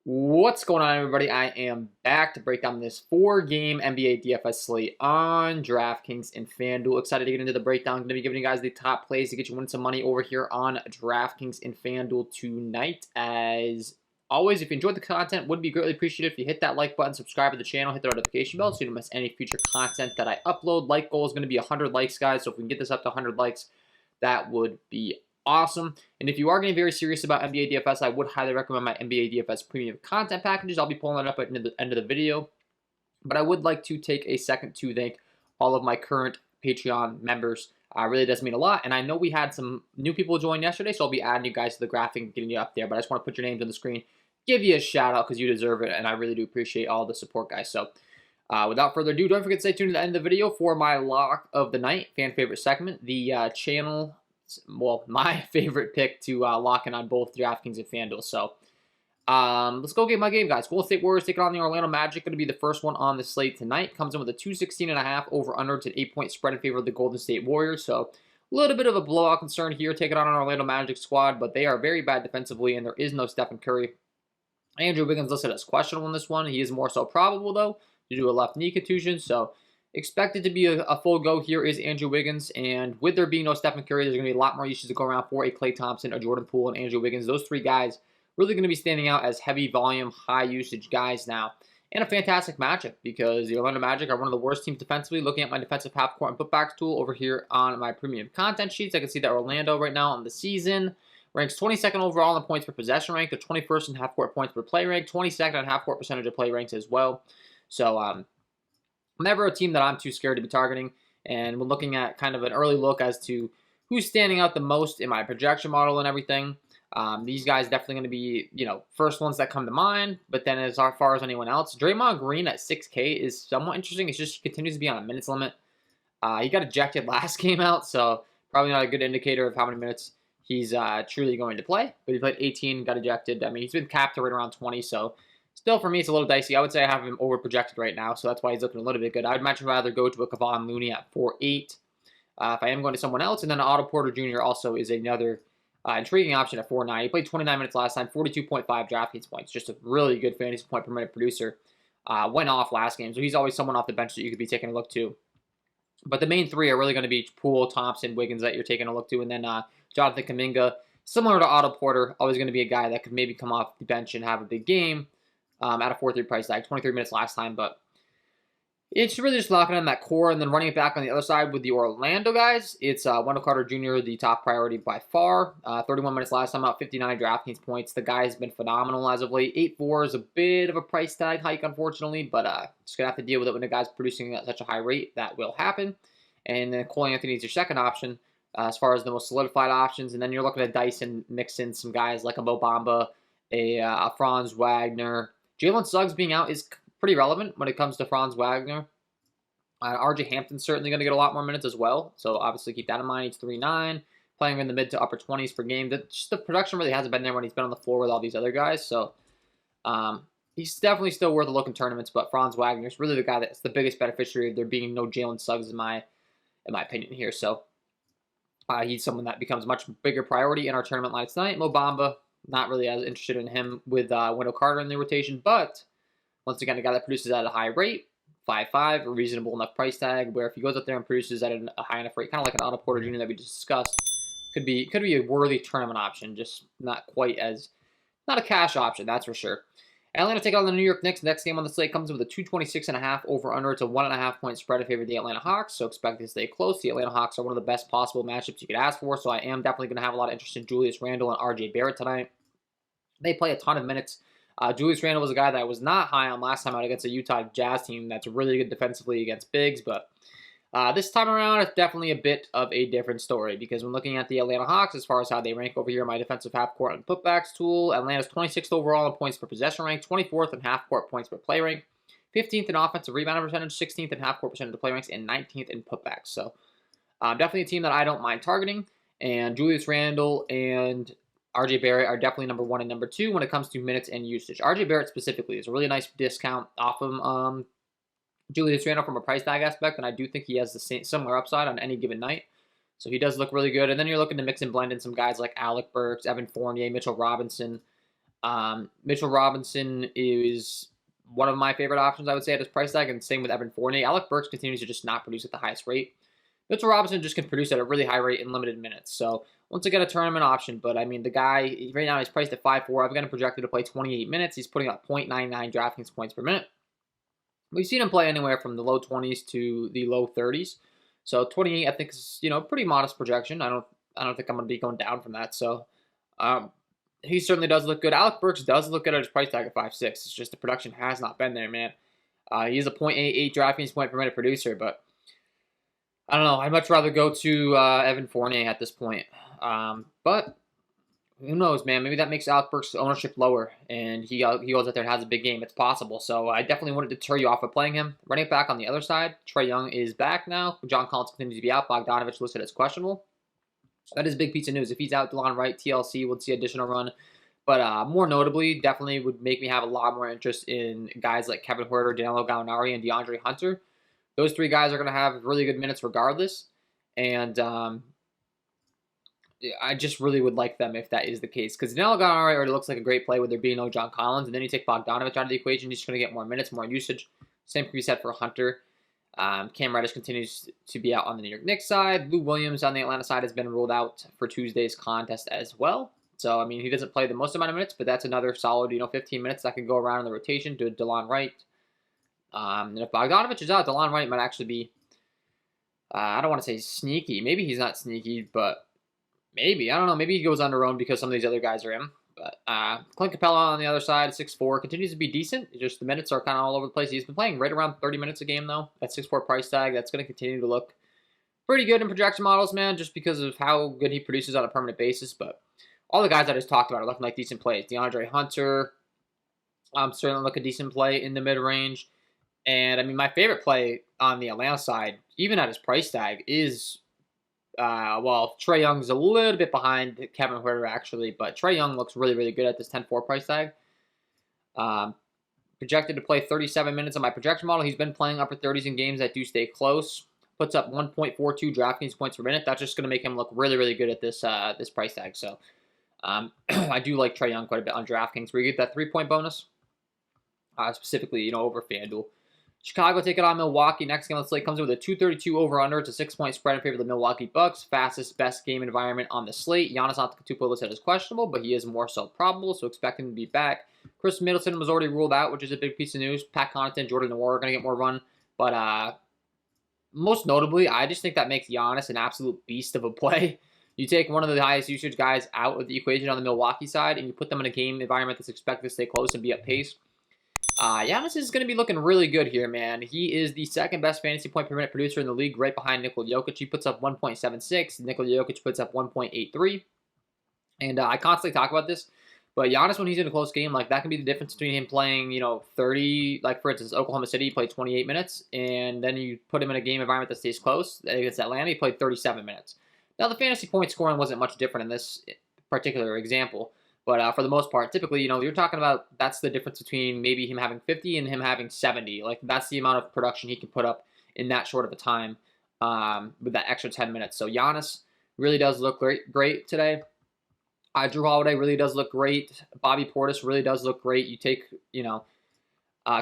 What's going on, everybody? I am back to break down this 4-game NBA DFS slate on DraftKings and FanDuel. Excited to get into the breakdown. I'm going to be giving you guys the top plays to get you winning some money over here on DraftKings and FanDuel tonight. As always, if you enjoyed the content, would be greatly appreciated if you hit that like button, subscribe to the channel, hit the notification bell so you don't miss any future content that I upload. Like goal is going to be 100 likes, guys. So if we can get this up to 100 likes, that would be awesome. And if you are getting very serious about NBA DFS, I would highly recommend my NBA DFS premium content packages. I'll be pulling it up at the end of the video. But I would like to take a second to thank all of my current Patreon members. Really does mean a lot. And I know we had some new people join yesterday, so I'll be adding you guys to the graphic and getting you up there. But I just want to put your names on the screen, give you a shout out because you deserve it. And I really do appreciate all the support, guys. So without further ado, don't forget to stay tuned to the end of the video for my lock of the night, fan favorite segment. The channel, well, my favorite pick to lock in on both DraftKings and FanDuel. So let's go get my game, guys. Golden State Warriors taking on the Orlando Magic. Going to be the first one on the slate tonight. Comes in with a 216.5 over under. It's an 8-point spread in favor of the Golden State Warriors. So a little bit of a blowout concern here, taking on an Orlando Magic squad, but they are very bad defensively, and there is no Stephen Curry. Andrew Wiggins listed as questionable in this one. He is more so probable, though, due to a left knee contusion. So expected to be a full go here is Andrew Wiggins, and with there being no Stephen Curry, there's going to be a lot more uses to go around for a Klay Thompson, a Jordan Poole, and Andrew Wiggins. Those three guys really going to be standing out as heavy volume, high usage guys now. And a fantastic matchup because the Orlando Magic are one of the worst teams defensively. Looking at my defensive half court and putbacks tool over here on my premium content sheets, I can see that Orlando right now on the season ranks 22nd overall in the points per possession rank. They're 21st in half court points per play rank, 22nd in half court percentage of play ranks as well. So never a team that I'm too scared to be targeting. And we're looking at kind of an early look as to who's standing out the most in my projection model and everything. These guys definitely going to be, first ones that come to mind. But then as far as anyone else, Draymond Green at 6K is somewhat interesting. It's just he continues to be on a minutes limit. He got ejected last game out, so probably not a good indicator of how many minutes he's truly going to play. But he played 18, got ejected. I mean, he's been capped to right around 20, so still, for me, it's a little dicey. I would say I have him over-projected right now, so that's why he's looking a little bit good. I would much rather go to a Kevon Looney at 4.8 if I am going to someone else. And then Otto Porter Jr. also is another intriguing option at 4.9. He played 29 minutes last time, 42.5 DraftKings points. Just a really good fantasy point per minute producer. Went off last game, so he's always someone off the bench that you could be taking a look to. But the main three are really going to be Poole, Thompson, Wiggins that you're taking a look to, and then Jonathan Kuminga. Similar to Otto Porter, always going to be a guy that could maybe come off the bench and have a big game. At a 4.3 price tag, 23 minutes last time, but it's really just locking in that core and then running it back on the other side with the Orlando guys. It's Wendell Carter Jr., the top priority by far. 31 minutes last time out, 59 DraftKings points. The guy has been phenomenal as of late. 8.4 is a bit of a price tag hike, unfortunately, but just going to have to deal with it when the guy's producing at such a high rate. That will happen. And then Cole Anthony is your second option as far as the most solidified options. And then you're looking at Dyson, mix in some guys like a Mo Bamba, a Franz Wagner. Jalen Suggs being out is pretty relevant when it comes to Franz Wagner. RJ Hampton's certainly going to get a lot more minutes as well, so obviously keep that in mind. He's 3.9, playing in the mid to upper 20s per game. Just the production really hasn't been there when he's been on the floor with all these other guys, so he's definitely still worth a look in tournaments, but Franz Wagner is really the guy that's the biggest beneficiary of there being no Jalen Suggs in my opinion here. So he's someone that becomes a much bigger priority in our tournament line tonight. Mo Bamba, not really as interested in him with Wendell Carter in the rotation, but once again, a guy that produces at a high rate, 5.5, a reasonable enough price tag, where if he goes up there and produces at a high enough rate, kind of like an Otto Porter Jr. that we just discussed, could be a worthy tournament option, just not a cash option, that's for sure. Atlanta take on the New York Knicks. Next game on the slate comes in with a 226.5 over under. It's a 1.5 point spread in favor of the Atlanta Hawks, so expect to stay close. The Atlanta Hawks are one of the best possible matchups you could ask for, so I am definitely going to have a lot of interest in Julius Randle and RJ Barrett tonight. They play a ton of minutes. Julius Randle was a guy that I was not high on last time out against a Utah Jazz team that's really good defensively against bigs, but this time around, it's definitely a bit of a different story because when looking at the Atlanta Hawks, as far as how they rank over here in my defensive half-court and putbacks tool, Atlanta's 26th overall in points per possession rank, 24th in half-court points per play rank, 15th in offensive rebound percentage, 16th in half-court percentage of play ranks, and 19th in putbacks. So definitely a team that I don't mind targeting, and Julius Randle and RJ Barrett are definitely number 1 and number 2 when it comes to minutes and usage. RJ Barrett specifically is a really nice discount off of Julius Randle from a price tag aspect, and I do think he has the same similar upside on any given night. So he does look really good. And then you're looking to mix and blend in some guys like Alec Burks, Evan Fournier, Mitchell Robinson, Mitchell Robinson is one of my favorite options, I would say, at his price tag, and same with Evan Fournier. Alec Burks continues to just not produce at the highest rate. Mitchell Robinson just can produce at a really high rate in limited minutes. So once again, a tournament option. But I mean, the guy right now he's priced at 5.4. I've got him projected to play 28 minutes. He's putting up 0.99 DraftKings points per minute. We've seen him play anywhere from the low 20s to the low 30s. So 28, I think, is pretty modest projection. I don't think I'm going to be going down from that. So he certainly does look good. Alec Burks does look good at his price tag at 5.6. It's just the production has not been there, man. He is a 0.88 DraftKings point per minute producer, but I don't know. I'd much rather go to Evan Fournier at this point. But who knows, man? Maybe that makes Alec Burks' ownership lower, and he goes out there and has a big game. It's possible. So I definitely wouldn't deter you off of playing him. Running it back on the other side, Trae Young is back now. John Collins continues to be out. Bogdanovich listed as questionable. That is a big piece of news. If he's out, DeLon Wright, TLC would see additional run. But more notably, definitely would make me have a lot more interest in guys like Kevin Huerter, Danilo Gallinari, and DeAndre Hunter. Those three guys are going to have really good minutes regardless. And I just really would like them if that is the case. Because Danilo Gallinari already looks like a great play with there being no John Collins. And then you take Bogdanovich out of the equation, he's just going to get more minutes, more usage. Same can be said for Hunter. Cam Reddish continues to be out on the New York Knicks side. Lou Williams on the Atlanta side has been ruled out for Tuesday's contest as well. So, I mean, he doesn't play the most amount of minutes, but that's another solid, 15 minutes that can go around in the rotation to DeLon Wright. And if Bogdanovich is out, DeLon Wright might actually be, I don't want to say sneaky. Maybe he's not sneaky, but maybe. I don't know. Maybe he goes underowned because some of these other guys are in. But Clint Capella on the other side, 6'4", continues to be decent. Just the minutes are kind of all over the place. He's been playing right around 30 minutes a game, though. That 6'4" price tag, that's going to continue to look pretty good in projection models, man, just because of how good he produces on a permanent basis. But all the guys I just talked about are looking like decent plays. DeAndre Hunter, certainly look a decent play in the mid-range. And, I mean, my favorite play on the Atlanta side, even at his price tag, is Trae Young's a little bit behind Kevin Huerter, actually, but Trae Young looks really, really good at this 10.4 price tag. Projected to play 37 minutes on my projection model. He's been playing upper 30s in games that do stay close. Puts up 1.42 DraftKings points per minute. That's just going to make him look really, really good at this this price tag. So I do like Trae Young quite a bit on DraftKings, where you get that 3-point bonus, specifically, over FanDuel. Chicago take it on Milwaukee. Next game on the slate comes in with a 232 over-under. It's a 6-point spread in favor of the Milwaukee Bucks. Fastest, best game environment on the slate. Giannis Antetokounmpo listed as questionable, but he is more so probable, so expect him to be back. Chris Middleton was already ruled out, which is a big piece of news. Pat Connaughton, Jordan Nwora are going to get more run. But most notably, I just think that makes Giannis an absolute beast of a play. You take one of the highest usage guys out of the equation on the Milwaukee side, and you put them in a game environment that's expected to stay close and be at pace. Giannis is going to be looking really good here, man. He is the second best fantasy point per minute producer in the league, right behind Nikola Jokic. He puts up 1.76. Nikola Jokic puts up 1.83. And I constantly talk about this, but Giannis, when he's in a close game, like, that can be the difference between him playing, 30, like, for instance, Oklahoma City, he played 28 minutes, and then you put him in a game environment that stays close. Against Atlanta, he played 37 minutes. Now, the fantasy point scoring wasn't much different in this particular example. But for the most part, typically, you're talking about that's the difference between maybe him having 50 and him having 70. Like, that's the amount of production he can put up in that short of a time with that extra 10 minutes. So Giannis really does look great today. Drew Holiday really does look great. Bobby Portis really does look great. You take,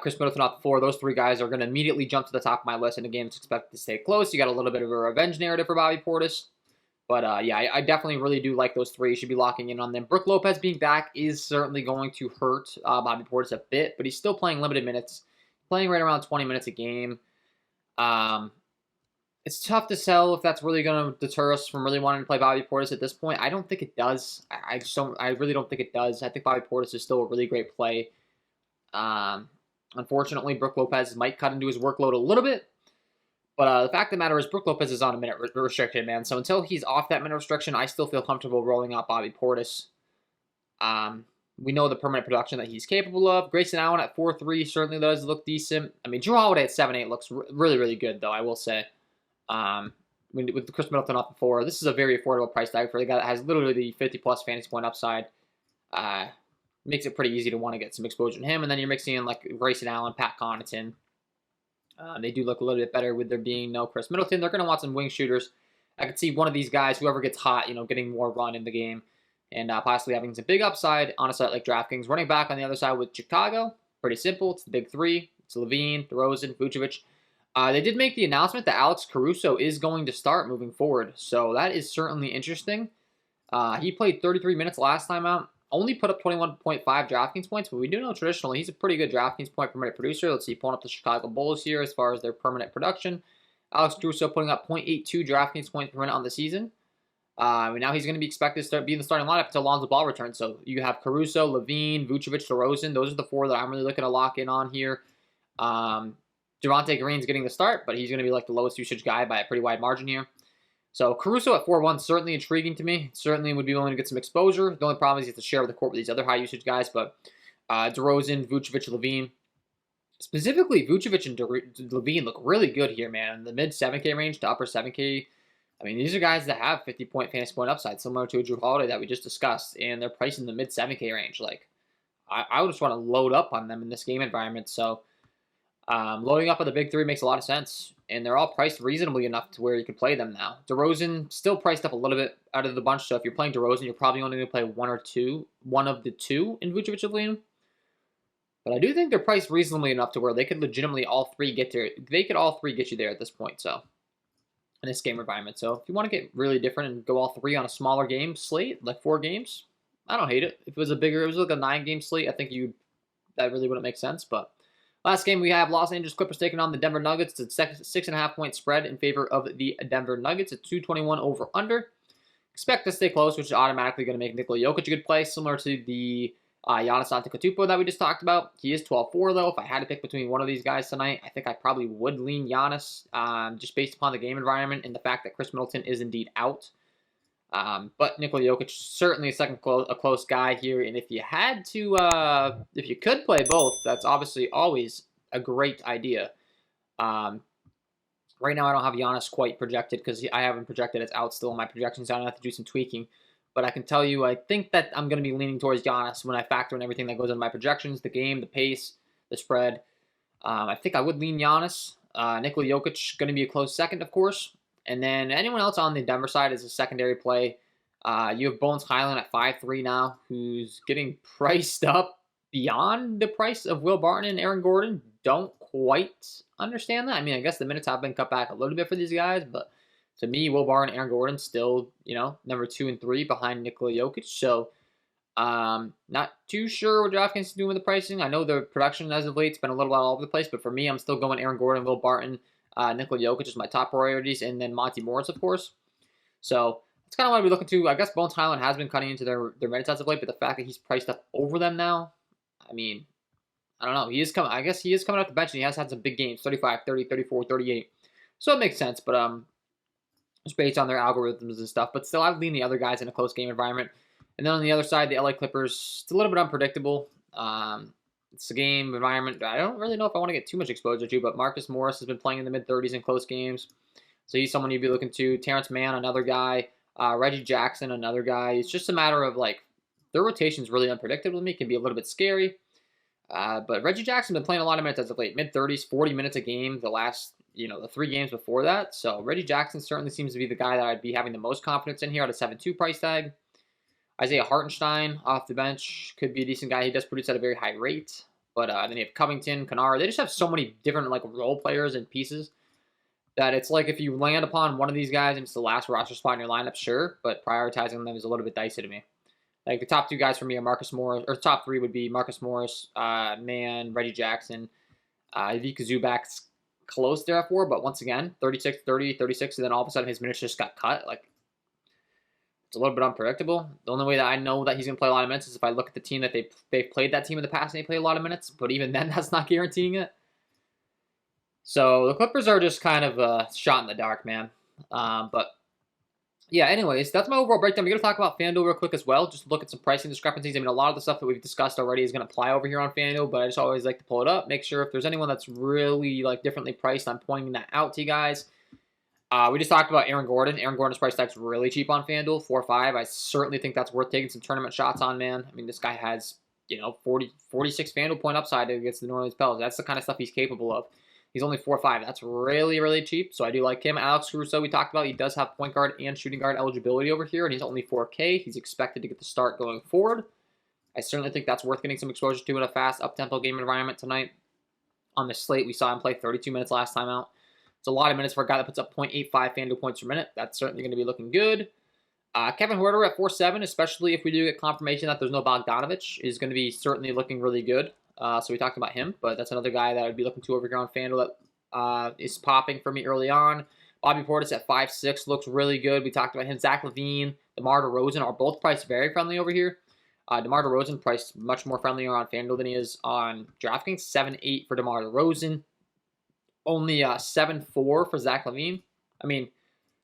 Chris Middleton off the floor. Those three guys are going to immediately jump to the top of my list in a game that's expected to stay close. You got a little bit of a revenge narrative for Bobby Portis. But, yeah, I definitely really do like those three. You should be locking in on them. Brook Lopez being back is certainly going to hurt Bobby Portis a bit, but he's still playing limited minutes, playing right around 20 minutes a game. It's tough to sell if that's really going to deter us from really wanting to play Bobby Portis at this point. I don't think it does. I really don't think it does. I think Bobby Portis is still a really great play. Unfortunately, Brook Lopez might cut into his workload a little bit. But the fact of the matter is, Brook Lopez is on a minute restriction, man. So until he's off that minute restriction, I still feel comfortable rolling out Bobby Portis. We know the permanent production that he's capable of. Grayson Allen at 4.3 certainly does look decent. I mean, Drew Holiday at 7.8 looks really, really good, though, I will say. With Chris Middleton off the floor, this is a very affordable price tag for the guy that has literally the 50-plus fantasy point upside. Makes it pretty easy to want to get some exposure to him. And then you're mixing in, like, Grayson Allen, Pat Connaughton. They do look a little bit better with there being no Chris Middleton. They're going to want some wing shooters. I could see one of these guys, whoever gets hot, getting more run in the game. and possibly having some big upside on a site like DraftKings. Running back on the other side with Chicago, pretty simple. It's the big three. It's Levine, DeRozan, Vucevic. They did make the announcement that Alex Caruso is going to start moving forward, so that is certainly interesting. He played 33 minutes last time out, only put up 21.5 DraftKings points, but we do know traditionally he's a pretty good DraftKings point per minute producer. Let's see, pulling up the Chicago Bulls here as far as their permanent production. Alex Caruso putting up 0.82 DraftKings points per minute on the season. Now he's going to be expected to start being the starting lineup until Lonzo Ball returns. So you have Caruso, Levine, Vucevic, DeRozan. Those are the four that I'm really looking to lock in on here. Javonte Green's getting the start, but he's going to be like the lowest usage guy by a pretty wide margin here. So Caruso at 4-1, certainly intriguing to me. Certainly would be willing to get some exposure. The only problem is he has to share the court with these other high usage guys, but DeRozan, Vucevic, Levine. Specifically, Vucevic and Levine look really good here, man. In the mid 7K range to upper 7K. I mean, these are guys that have 50-point fantasy point upside, similar to a Drew Holiday that we just discussed, and they're priced in the mid 7K range. Like, I would just want to load up on them in this game environment. So, loading up on the big three makes a lot of sense, and they're all priced reasonably enough to where you can play them now. DeRozan still priced up a little bit out of the bunch, so if you're playing DeRozan, you're probably only going to play one of the two in Vucevic and Levine. But I do think they're priced reasonably enough to where they could legitimately all three get you there at this point. So, in this game environment. So if you want to get really different and go all three on a smaller game slate, like 4 games, I don't hate it. If it was like a 9-game slate, I think that really wouldn't make sense. But last game we have Los Angeles Clippers taking on the Denver Nuggets. It's a 6.5-point spread in favor of the Denver Nuggets. It's 221 over under. Expect to stay close, which is automatically going to make Nikola Jokic a good play, similar to the Giannis Antetokounmpo that we just talked about. He is 12-4 though. If I had to pick between one of these guys tonight, I think I probably would lean Giannis, just based upon the game environment and the fact that Chris Middleton is indeed out. But Nikola Jokic certainly a close guy here, and if you could play both, that's obviously always a great idea. Right now I don't have Giannis quite projected because I haven't projected it's out still in my projections. I have to do some tweaking. But I can tell you, I think that I'm going to be leaning towards Giannis when I factor in everything that goes into my projections, the game, the pace, the spread. I think I would lean Giannis. Nikola Jokic going to be a close second, of course. And then anyone else on the Denver side is a secondary play. You have Bones Highland at 5'3 now, who's getting priced up beyond the price of Will Barton and Aaron Gordon. Don't quite understand that. I mean, I guess the minutes have been cut back a little bit for these guys, but to me, Will Barton and Aaron Gordon still, number 2 and 3 behind Nikola Jokic. So, not too sure what DraftKings is doing with the pricing. I know the production as of late has been a little all over the place, but for me, I'm still going Aaron Gordon, Will Barton, Nikola Jokic is my top priorities, and then Monty Morris, of course. So, that's kind of what I'd be looking to. I guess Bones Highland has been cutting into their minutes as of late, but the fact that he's priced up over them now, I mean, I don't know. I guess he is coming off the bench, and he has had some big games, 35, 30, 34, 38. So, it makes sense, but just based on their algorithms and stuff. But still, I've leaned the other guys in a close game environment. And then on the other side, the LA Clippers, it's a little bit unpredictable. It's a game environment I don't really know if I want to get too much exposure to, but Marcus Morris has been playing in the mid-30s in close games. So he's someone you'd be looking to. Terrence Mann, another guy. Reggie Jackson, another guy. It's just a matter of, their rotation's really unpredictable to me. It can be a little bit scary. But Reggie Jackson has been playing a lot of minutes as of late. Mid-30s, 40 minutes a game the last the 3 games before that. So Reggie Jackson certainly seems to be the guy that I'd be having the most confidence in here at a 7.2 price tag. Isaiah Hartenstein off the bench could be a decent guy. He does produce at a very high rate. But then you have Covington, Kennard. They just have so many different role players and pieces that it's like if you land upon one of these guys and it's the last roster spot in your lineup, sure. But prioritizing them is a little bit dicey to me. Like the top 2 guys for me are Marcus Morris, or top 3 would be Marcus Morris, Mann, Reggie Jackson, Ivica Zubac's close there at 4, but once again, 36, 30, 36, and then all of a sudden his minutes just got cut. It's a little bit unpredictable. The only way that I know that he's going to play a lot of minutes is if I look at the team that they've played that team in the past and they play a lot of minutes, but even then, that's not guaranteeing it. So the Clippers are just kind of a shot in the dark, man. But yeah, anyways, that's my overall breakdown. We're going to talk about FanDuel real quick as well. Just look at some pricing discrepancies. I mean, a lot of the stuff that we've discussed already is going to apply over here on FanDuel, but I just always like to pull it up, make sure if there's anyone that's really differently priced, I'm pointing that out to you guys. We just talked about Aaron Gordon. Aaron Gordon's price tag's really cheap on FanDuel, 4.5. I certainly think that's worth taking some tournament shots on, man. I mean, this guy has, 46 FanDuel point upside against the New Orleans Pelicans. That's the kind of stuff he's capable of. He's only 4.5. That's really, really cheap, so I do like him. Alex Caruso, we talked about. He does have point guard and shooting guard eligibility over here, and he's only 4K. He's expected to get the start going forward. I certainly think that's worth getting some exposure to in a fast, up-tempo game environment tonight. On the slate, we saw him play 32 minutes last time out. It's a lot of minutes for a guy that puts up 0.85 FanDuel points per minute. That's certainly going to be looking good. Kevin Huerter at 4.7, especially if we do get confirmation that there's no Bogdanovich, is going to be certainly looking really good. So we talked about him, but that's another guy that I'd be looking to over here on FanDuel that is popping for me early on. Bobby Portis at 5.6 looks really good. We talked about him. Zach LaVine, DeMar DeRozan are both priced very friendly over here. DeMar DeRozan priced much more friendlier on FanDuel than he is on DraftKings. 7.8 for DeMar DeRozan. Only 7.4 for Zach LaVine. I mean,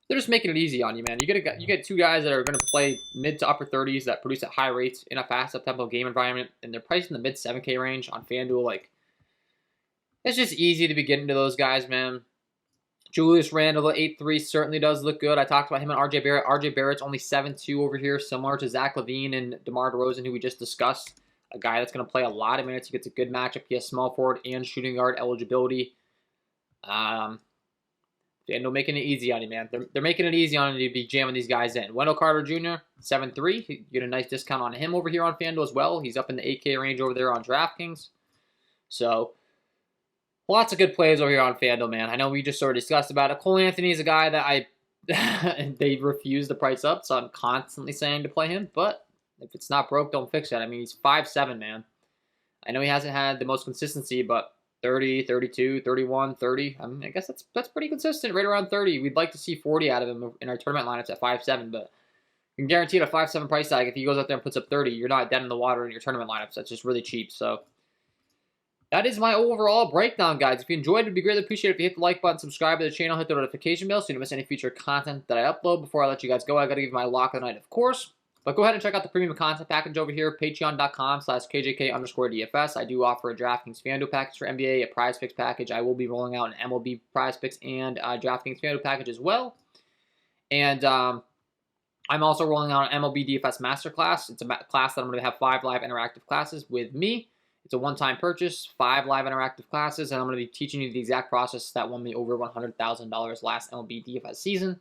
they're just making it easy on you, man. You get two guys that are going to play mid to upper 30s that produce at high rates in a fast up-tempo game environment, and they're priced in the mid 7K range on FanDuel. Like, it's just easy to be getting to those guys, man. Julius Randle at 8.3 certainly does look good. I talked about him and RJ Barrett. RJ Barrett's only 7.2 over here, similar to Zach LaVine and DeMar DeRozan, who we just discussed. A guy that's going to play a lot of minutes. He gets a good matchup. He has small forward and shooting guard eligibility. FanDuel making it easy on you, man. They're making it easy on you to be jamming these guys in. Wendell Carter Jr., 7.3. You get a nice discount on him over here on FanDuel as well. He's up in the 8K range over there on DraftKings. So, lots of good plays over here on FanDuel, man. I know we just sort of discussed about it. Cole Anthony is a guy that they refuse to price up, so I'm constantly saying to play him. But if it's not broke, don't fix it. I mean, he's 5.7, man. I know he hasn't had the most consistency, but 30, 32, 31, 30. I mean, I guess that's pretty consistent, right around 30. We'd like to see 40 out of him in our tournament lineups at 5.7, but you can guarantee at a 5.7 price tag, if he goes out there and puts up 30, you're not dead in the water in your tournament lineups. That's just really cheap. So that is my overall breakdown, guys. If you enjoyed, it would be greatly appreciated if you hit the like button, subscribe to the channel, hit the notification bell so you don't miss any future content that I upload. Before I let you guys go, I got to give you my lock of the night, of course. But go ahead and check out the premium content package over here, patreon.com/KJK_DFS. I do offer a DraftKings FanDuel package for NBA, a prize picks package. I will be rolling out an MLB prize picks and DraftKings FanDuel package as well. And I'm also rolling out an MLB DFS Masterclass. It's a class that I'm going to have 5 live interactive classes with me. It's a one-time purchase, 5 live interactive classes, and I'm going to be teaching you the exact process that won me over $100,000 last MLB DFS season.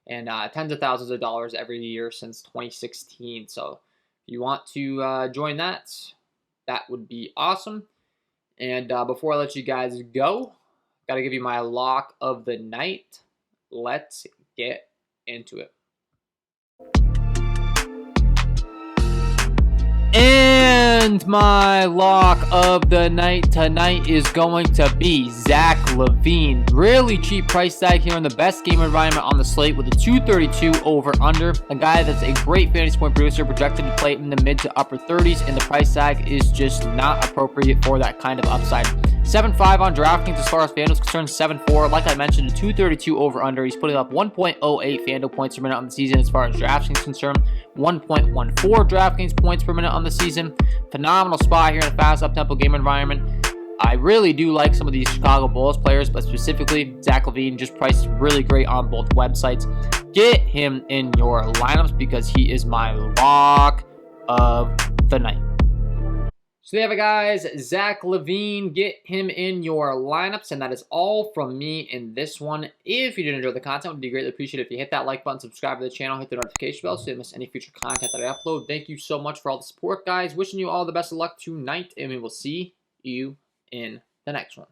And tens of thousands of dollars every year since 2016. So if you want to join that, that would be awesome. And before I let you guys go, got to give you my lock of the night. Let's get into it. And my lock of the night tonight is going to be Zach LaVine. Really cheap price tag here in the best game environment on the slate with a 232 over-under. A guy that's a great fantasy point producer, projected to play in the mid to upper 30s, and the price tag is just not appropriate for that kind of upside. 7.5 on DraftKings as far as FanDuel is concerned, 7.4. Like I mentioned, a 232 over-under. He's putting up 1.08 FanDuel points per minute on the season as far as DraftKings is concerned. 1.14 DraftKings points per minute on the season. Phenomenal spot here in a fast up-tempo game environment. I really do like some of these Chicago Bulls players, but specifically Zach LaVine just priced really great on both websites. Get him in your lineups because he is my lock of the night. So there you have it, guys. Zach LaVine, get him in your lineups. And that is all from me in this one. If you did enjoy the content, it would be greatly appreciated if you hit that like button, subscribe to the channel, hit the notification bell so you don't miss any future content that I upload. Thank you so much for all the support, guys. Wishing you all the best of luck tonight, and we will see you in the next one.